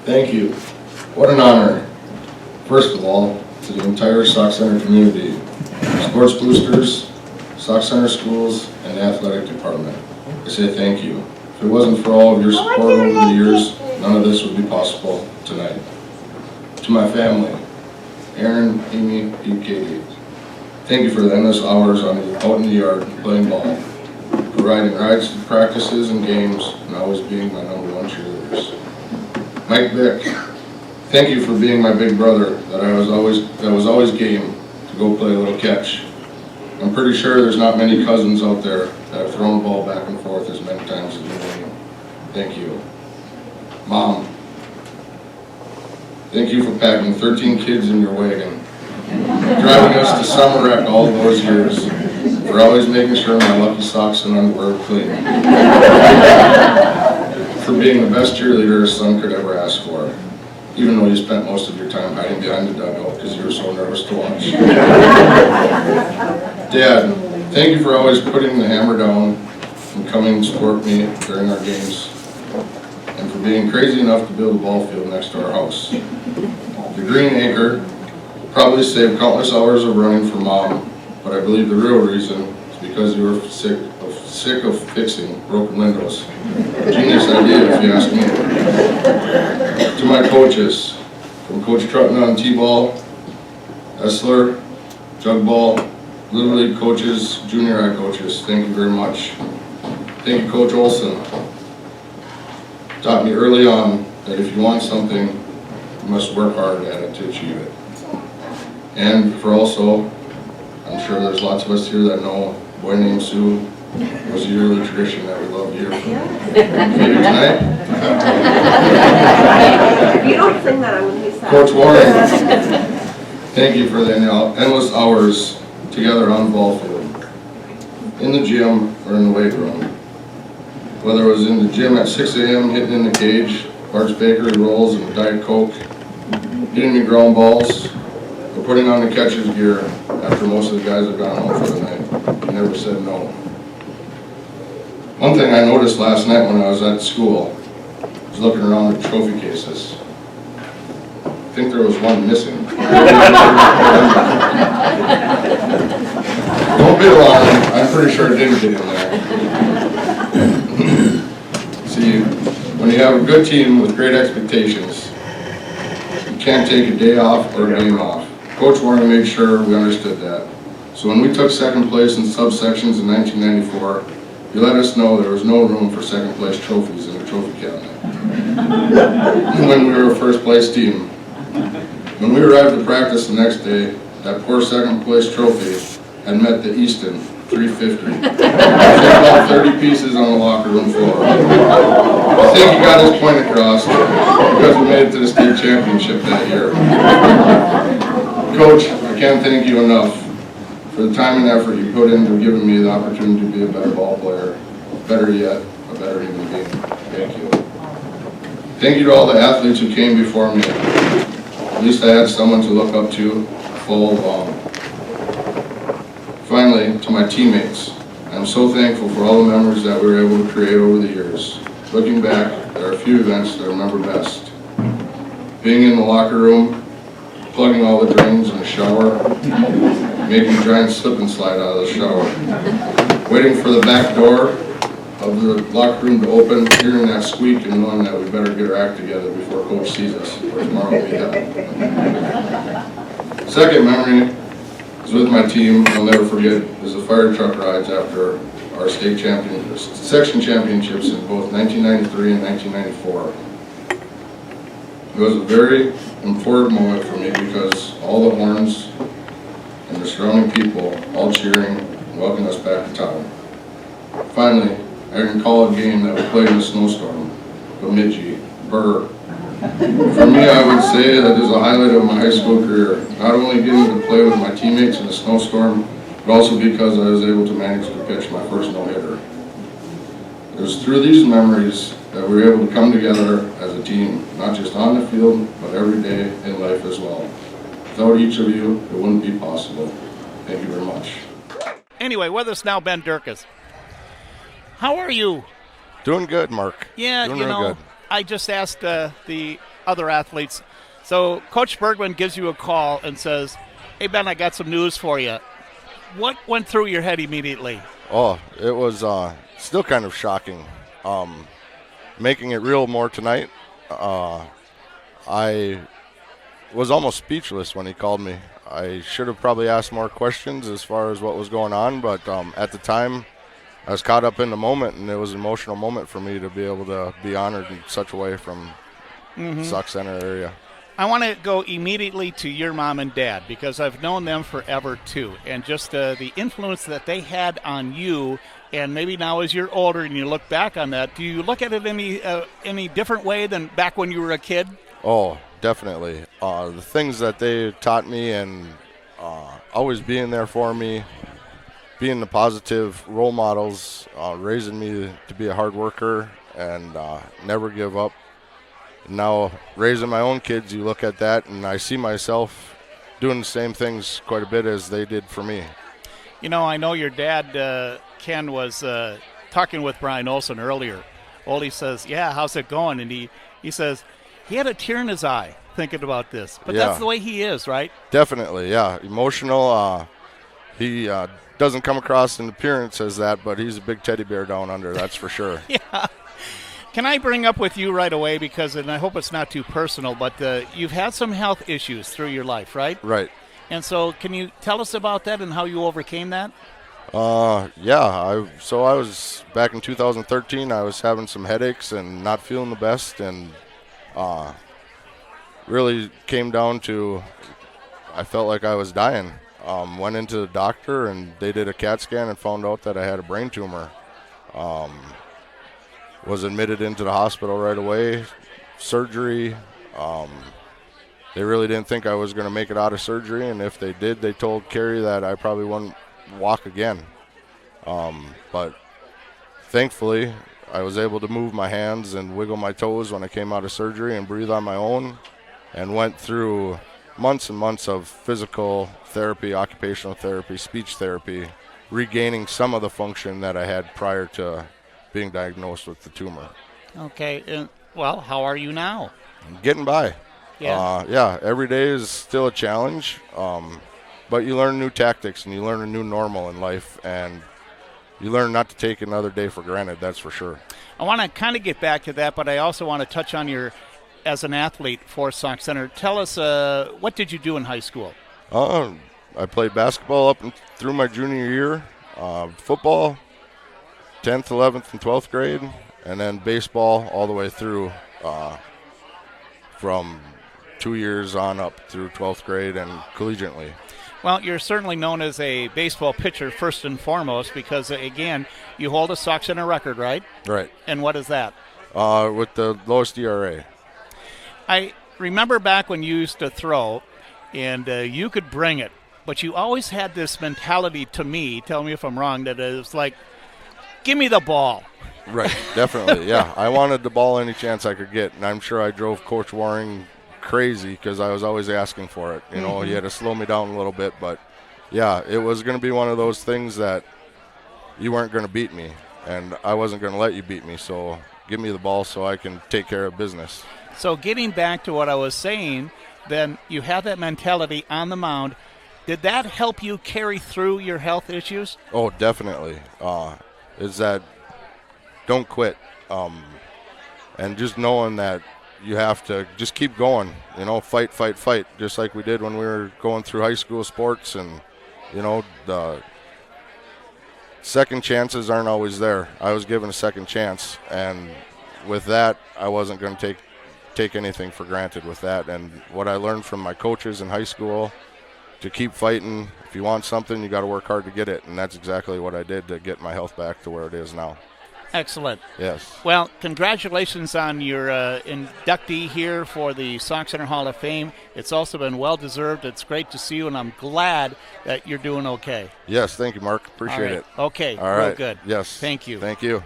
Thank you. What an honor. First of all, to the entire Sauk Center community, sports boosters, Sauk Center schools, and the athletic department. I say thank you. If it wasn't for all of your support over the years, none of this would be possible tonight. To my family, Aaron, Amy, Pete, Katie, thank you for the endless hours out in the yard playing ball, providing rides to practices and games, and always being my #1 cheerleaders. Mike Bick, thank you for being my big brother that was always game to go play a little catch. I'm pretty sure there's not many cousins out there that have thrown the ball back and forth as many times as you do. Thank you. Mom, thank you for packing 13 kids in your wagon, driving us to summer rec all those years, for always making sure my lucky socks and underwear were clean, for being the best cheerleader a son could ever ask for, even though you spent most of your time hiding behind the dugout because you were so nervous to watch. Dad, thank you for always putting the hammer down and coming to support me during our games, and for being crazy enough to build a ball field next to our house. The Green Acre probably saved countless hours of running for Mom, but I believe the real reason is because you were sick of fixing broken windows. Genius idea, if you ask me. To my coaches, from Coach Trutton on T-ball, Essler, jug ball, Little League coaches, junior high coaches, thank you very much. Thank you, Coach Olson. Taught me early on that if you want something, you must work hard at it to achieve it. And for also, I'm sure there's lots of us here that know a boy named Sue was a yearly tradition that we love to hear from. Maybe tonight? If you don't sing that, I wouldn't be sad. Coach Warren, thank you for the endless hours together on the ball field, in the gym or in the weight room. Whether it was in the gym at 6 a.m. hitting in the cage, Bart's Bakery rolls and a Diet Coke, hitting me ground balls, or putting on the catcher's gear after most of the guys had gone home for the night. You never said no. One thing I noticed last night when I was at school was looking around the trophy cases. I think there was one missing. Don't be alarmed, I'm pretty sure it didn't get in there. See, when you have a good team with great expectations, you can't take a day off or a game off. Coach Warren made sure we understood that. So when we took second place in subsections in 1994, he let us know there was no room for second place trophies in the trophy cabinet. When we were a first place team. When we arrived to practice the next day, that poor second place trophy had met the Easton 350. About 30 pieces on the locker room floor. I think he got his point across because we made it to the state championship that year. Coach, I can't thank you enough for the time and effort you put into giving me the opportunity to be a better ball player, better yet, a better human being. Thank you. Thank you to all the athletes who came before me. At least I had someone to look up to full long. Finally, to my teammates, I'm so thankful for all the memories that we were able to create over the years. Looking back, there are a few events that I remember best. Being in the locker room, plugging all the drains in the shower, making a giant slip and slide out of the shower, waiting for the back door of the locker room to open, hearing that squeak and knowing that we better get our act together before Coach sees us, or tomorrow will be hell. Second memory is with my team. I'll never forget is the fire truck rides after our section championships in both 1993 and 1994. It was a very important moment for me because all the horns and the surrounding people all cheering and welcoming us back to town. Finally, I can call a game that we played in a snowstorm, Bemidji, Burr. For me, I would say that is a highlight of my high school career, not only getting to play with my teammates in a snowstorm, but also because I was able to manage to pitch my first no-hitter. It was through these memories that we were able to come together as a team, not just on the field, but every day in life as well. Without each of you, it wouldn't be possible. Thank you very much. Anyway, with us now, Ben Dirkes. How are you? Doing good, Mark. Yeah, Doing you real know, good. I just asked the other athletes. So Coach Bergman gives you a call and says, "Hey, Ben, I got some news for you." What went through your head immediately? Oh, it was still kind of shocking. Making it real more tonight, I was almost speechless when he called me. I should have probably asked more questions as far as what was going on, but at the time, I was caught up in the moment, and it was an emotional moment for me to be able to be honored in such a way from Sauk Center area. I want to go immediately to your mom and dad because I've known them forever too, and just the influence that they had on you. And maybe now as you're older and you look back on that, do you look at it any different way than back when you were a kid? Oh, definitely. The things that they taught me and always being there for me, being the positive role models, raising me to be a hard worker and never give up. Now, raising my own kids, you look at that, and I see myself doing the same things quite a bit as they did for me. You know, I know your dad, Ken, was talking with Brian Olson earlier. Oldie says, "Yeah, how's it going?" And he says he had a tear in his eye thinking about this. But that's the way he is, right? Definitely, yeah. Emotional. He doesn't come across in appearance as that, but he's a big teddy bear down under, that's for sure. Yeah. Can I bring up with you right away, because, and I hope it's not too personal, but you've had some health issues through your life, right? Right. And so can you tell us about that and how you overcame that? So I was, back in 2013, I was having some headaches and not feeling the best, and really came down to I felt like I was dying. Went into the doctor, and they did a CAT scan and found out that I had a brain tumor. Was admitted into the hospital right away, surgery. They really didn't think I was going to make it out of surgery, and if they did, they told Carrie that I probably wouldn't walk again. But thankfully, I was able to move my hands and wiggle my toes when I came out of surgery and breathe on my own, and went through months and months of physical therapy, occupational therapy, speech therapy, regaining some of the function that I had prior to being diagnosed with the tumor. Okay. Well, how are you now? I'm getting by. Yeah. Every day is still a challenge, but you learn new tactics and you learn a new normal in life, and you learn not to take another day for granted, that's for sure. I want to kind of get back to that, but I also want to touch on your, as an athlete for Sauk Center. Tell us, what did you do in high school? I played basketball up and through my junior year, football, 10th, 11th, and 12th grade, and then baseball all the way through from 2 years on up through 12th grade and collegiately. Well, you're certainly known as a baseball pitcher first and foremost because, again, you hold a Sauk Center record, right? Right. And what is that? With the lowest ERA. I remember back when you used to throw, and you could bring it, but you always had this mentality to me, tell me if I'm wrong, that it was like, give me the ball. Right, definitely, yeah. I wanted the ball any chance I could get, and I'm sure I drove Coach Waring crazy because I was always asking for it. You know, he had to slow me down a little bit, but, yeah, it was going to be one of those things that you weren't going to beat me, and I wasn't going to let you beat me, so give me the ball so I can take care of business. So getting back to what I was saying, then you have that mentality on the mound. Did that help you carry through your health issues? Oh, definitely. Is that don't quit. And just knowing that you have to just keep going, you know, fight, just like we did when we were going through high school sports. And, you know, the second chances aren't always there. I was given a second chance, and with that, I wasn't going to take anything for granted with that. And what I learned from my coaches in high school, to keep fighting. If you want something, you got to work hard to get it, and that's exactly what I did to get my health back to where it is now. Excellent. Yes. Well, congratulations on your inductee here for the Sauk Center Hall of Fame. It's also been well-deserved. It's great to see you, and I'm glad that you're doing okay. Yes, thank you, Mark. Appreciate it. Okay, all right. real good. Yes. Thank you. Thank you.